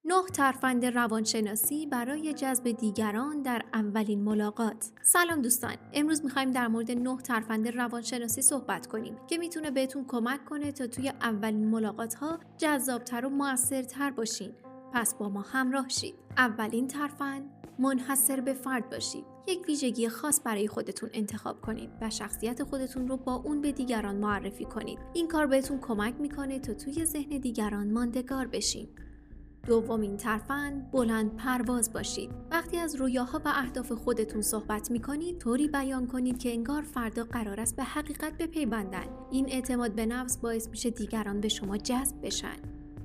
9 ترفند روانشناسی برای جذب دیگران در اولین ملاقات. سلام دوستان، امروز میخوایم در مورد 9 ترفند روانشناسی صحبت کنیم که میتونه بهتون کمک کنه تا توی اولین ملاقات ها جذابتر و موثرتر باشین. پس با ما همراه شید. اولین ترفند، منحصر به فرد باشید. یک ویژگی خاص برای خودتون انتخاب کنید و شخصیت خودتون رو با اون به دیگران معرفی کنید. این کار بهتون کمک میکنه تا توی ذهن دیگران ماندگار بشین. دومین ترفند، بلند پرواز باشید. وقتی از رویاها و اهداف خودتون صحبت میکنید، طوری بیان کنید که انگار فردا قرار است به حقیقت بپیوندن. این اعتماد به نفس باعث میشه دیگران به شما جذب بشن.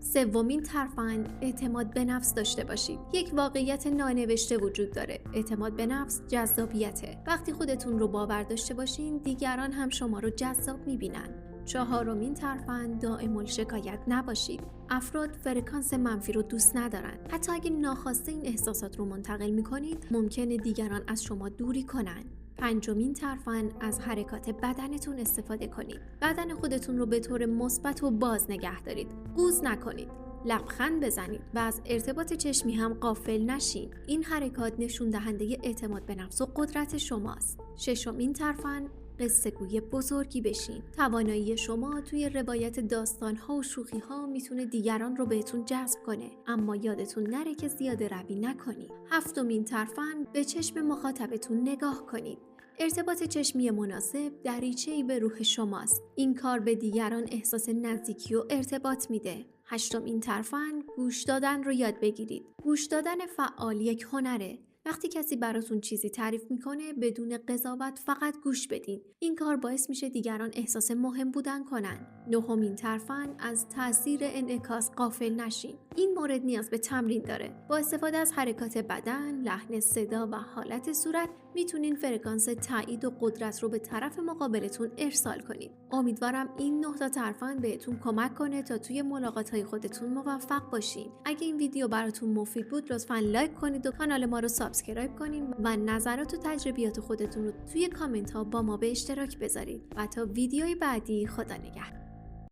سومین ترفند، اعتماد به نفس داشته باشید. یک واقعیت نانوشته وجود داره. اعتماد به نفس جذابیته. وقتی خودتون رو باور داشته باشین، دیگران هم شما رو جذاب میبینن. چهارمین ترفند، دائم الشکایت نباشید. افراد فرکانس منفی رو دوست ندارن. حتی اگه ناخواسته این احساسات رو منتقل میکنید، ممکنه دیگران از شما دوری کنن. پنجمین ترفند، از حرکات بدنتون استفاده کنید. بدن خودتون رو به طور مثبت و باز نگه دارید. قوز نکنید. لبخند بزنید و از ارتباط چشمی هم غافل نشین. این حرکات نشون دهنده اعتماد به نفس و قدرت شماست. ششمین ترفند، قصه گوی بزرگی بشین. توانایی شما توی روایت داستان‌ها و شوخی‌ها میتونه دیگران رو بهتون جذب کنه، اما یادتون نره که زیاده روی نکنید. هفتمین ترفند، به چشم مخاطبتون نگاه کنید. ارتباط چشمی مناسب دریچه‌ای به روح شماست. این کار به دیگران احساس نزدیکی و ارتباط میده. هشتمین ترفند، گوش دادن رو یاد بگیرید. گوش دادن فعال یک هنره. وقتی کسی براتون چیزی تعریف میکنه، بدون قضاوت فقط گوش بدین. این کار باعث میشه دیگران احساس مهم بودن کنن. نهمین ترفند، از تاثیر انعکاس غافل نشین. این مورد نیاز به تمرین داره. با استفاده از حرکات بدن، لحن صدا و حالت صورت میتونین فرکانس تایید و قدرت رو به طرف مقابلتون ارسال کنید. امیدوارم این 9 تا ترفند بهتون کمک کنه تا توی ملاقات‌های خودتون موفق باشین. اگه این ویدیو براتون مفید بود، لطفاً لایک کنید و کانال ما رو سابسکرایب کنید و نظرات و تجربیات خودتون رو توی کامنت ها با ما به اشتراک بذارید. و تا ویدیوی بعدی، خدا نگهدار.